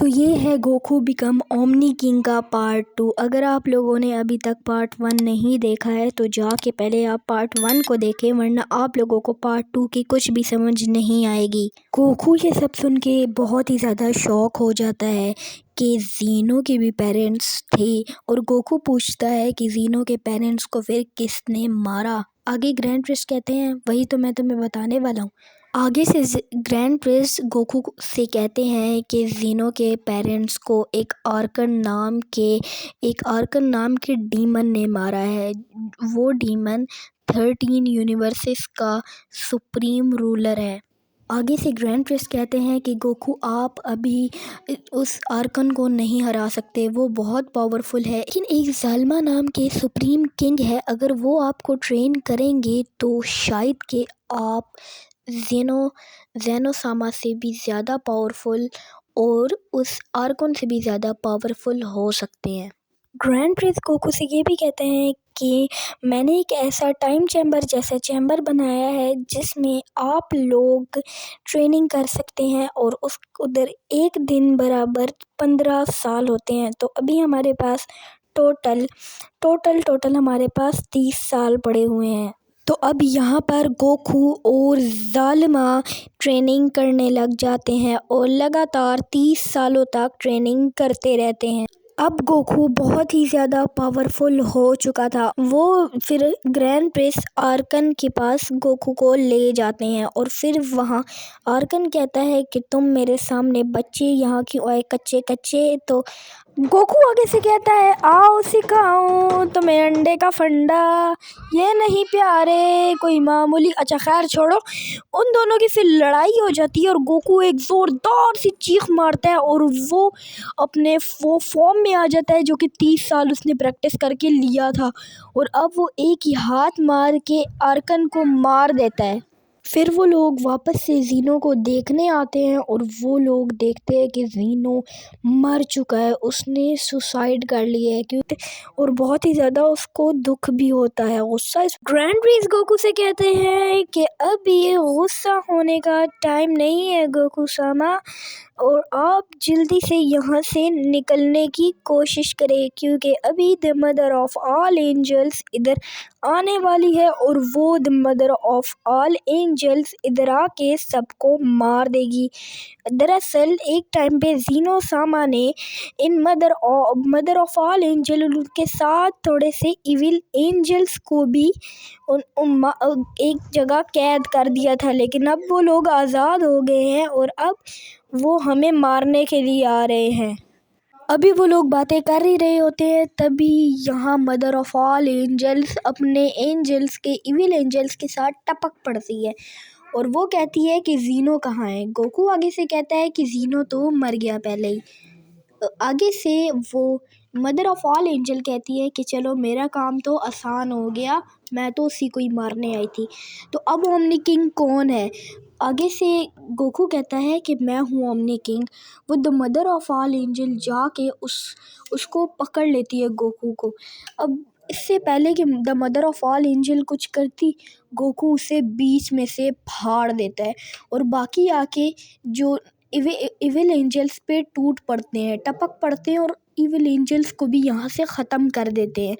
तो ये है गोकू बिकम ओमनी किंग का पार्ट 2। अगर आप लोगों ने अभी तक पार्ट 1 नहीं देखा है तो जाके पहले आप पार्ट 1 को देखें, वरना आप लोगों को पार्ट 2 की कुछ भी समझ नहीं आएगी। गोकू ये सब सुन के बहुत ही ज़्यादा शॉक हो जाता है कि ज़ीनो के भी पेरेंट्स थे, और गोकू पूछता है कि ज़ीनो के पेरेंट्स को फिर किसने मारा। आगे ग्रैंड प्रिस्ट कहते हैं, वही तो मैं तुम्हें बताने वाला हूँ। आगे से ग्रैंड प्रिस्ट गोकू से कहते हैं कि ज़ीनो के पेरेंट्स को एक आर्कन नाम के डीमन ने मारा है। वो डीमन 13 यूनिवर्सेस का सुप्रीम रूलर है। आगे से ग्रैंड प्रिस्ट कहते हैं कि गोकू आप अभी उस आर्कन को नहीं हरा सकते, वो बहुत पावरफुल है, लेकिन एक ज़ाल्मा नाम के सुप्रीम किंग है, अगर वो आपको ट्रेन करेंगे तो शायद कि आप ज़ेनोसामा से भी ज़्यादा पावरफुल और उस आर्कन से भी ज़्यादा पावरफुल हो सकते हैं। ग्रैंड प्रिंस गोकू से ये भी कहते हैं कि मैंने एक ऐसा टाइम चैम्बर जैसा चैम्बर बनाया है जिसमें आप लोग ट्रेनिंग कर सकते हैं, और उस उधर एक दिन बराबर 15 साल होते हैं। तो अभी हमारे पास टोटल हमारे पास 30 साल पड़े हुए हैं। तो अब यहाँ पर गोकू और ज़ालिमा ट्रेनिंग करने लग जाते हैं और लगातार 30 सालों तक ट्रेनिंग करते रहते हैं। अब गोकू बहुत ही ज़्यादा पावरफुल हो चुका था। वो फिर ग्रैंड प्रिंस आर्कन के पास गोकू को ले जाते हैं, और फिर वहाँ आर्कन कहता है कि तुम मेरे सामने बच्चे यहाँ क्यों आए कच्चे। तो गोकू आगे से कहता है, आओ सिखाऊं तुम्हें अंडे का फंडा, ये नहीं प्यारे कोई मामूली। अच्छा खैर छोड़ो, उन दोनों की फिर लड़ाई हो जाती है और गोकू एक ज़ोरदार सी चीख मारता है और वो अपने वो फॉर्म में आ जाता है जो कि 30 साल उसने प्रैक्टिस करके लिया था, और अब वो एक ही हाथ मार के आर्कन को मार देता है। फिर वो लोग वापस से ज़ीनो को देखने आते हैं और वो लोग देखते हैं कि ज़ीनो मर चुका है, उसने सुसाइड कर लिया है, क्योंकि और बहुत ही ज़्यादा उसको दुख भी होता है, गुस्सा। ग्रैंड प्रिंस गोकू से कहते हैं कि अब ये गुस्सा होने का टाइम नहीं है गोकू सामा, और आप जल्दी से यहाँ से निकलने की कोशिश करें, क्योंकि अभी the mother of all angels इधर आने वाली है और वो the mother of all angels इधर आके सबको मार देगी। दरअसल एक टाइम पे ज़ीनो सामा ने इन मदर ऑफ ऑल एंजल के साथ थोड़े से इविल एंजल्स को भी एक जगह कैद कर दिया था, लेकिन अब वो लोग आज़ाद हो गए हैं और अब वो हमें मारने के लिए आ रहे हैं। अभी वो लोग बातें कर ही रहे होते हैं, तभी यहाँ मदर ऑफ ऑल एंजल्स अपने एंजल्स के इविल एंजल्स के साथ टपक पड़ती है और वो कहती है कि ज़ीनो कहाँ है। गोकू आगे से कहता है कि ज़ीनो तो मर गया पहले ही। आगे से वो मदर ऑफ ऑल एंजल कहती है कि चलो मेरा काम तो आसान हो गया, मैं तो उसी को ही मारने आई थी। तो अब ओमनी किंग कौन है? आगे से गोकू कहता है कि मैं हूँ ओमनी किंग। वो the mother of all angel जाके उसको पकड़ लेती है गोकू को। अब इससे पहले कि the mother of all angel कुछ करती, गोकू उसे बीच में से फाड़ देता है और बाकी आके जो इविल एंजल्स पे टूट पड़ते हैं, टपक पड़ते हैं और इविल एंजल्स को भी यहाँ से ख़त्म कर देते हैं।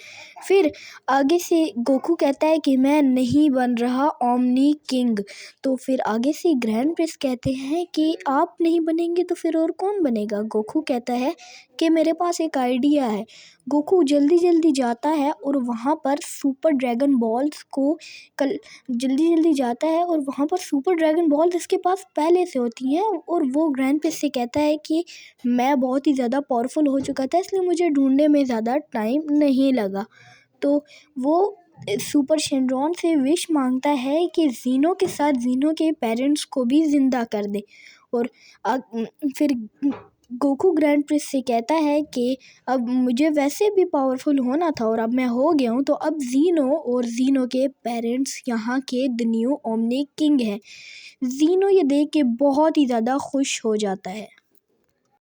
फिर आगे से गोकू कहता है कि मैं नहीं बन रहा ओमनी किंग। तो फिर आगे से ग्रैंड प्रिंस कहते हैं कि आप नहीं बनेंगे तो फिर और कौन बनेगा? गोकू कहता है कि मेरे पास एक आइडिया है। गोकू जल्दी जाता है और वहाँ पर सुपर ड्रैगन बॉल्स को जल्दी जाता है और वहाँ पर सुपर ड्रैगन बॉल्स इसके पास पहले से होती हैं, और वो ग्रैंड प्रिंस से कहता है कि मैं बहुत ही ज़्यादा पावरफुल हो चुका था, इसलिए मुझे ढूंढने में ज़्यादा टाइम नहीं लगा। तो वो सुपर शेनरॉन से विश मांगता है कि ज़ीनो के साथ ज़ीनो के पेरेंट्स को भी ज़िंदा कर दे, और फिर गोकू ग्रैंड प्रिंस से कहता है कि अब मुझे वैसे भी पावरफुल होना था और अब मैं हो गया हूँ, तो अब ज़ीनो और ज़ीनो के पेरेंट्स यहाँ के द न्यू ओमनी किंग है। ज़ीनो ये देख के बहुत ही ज़्यादा खुश हो जाता है।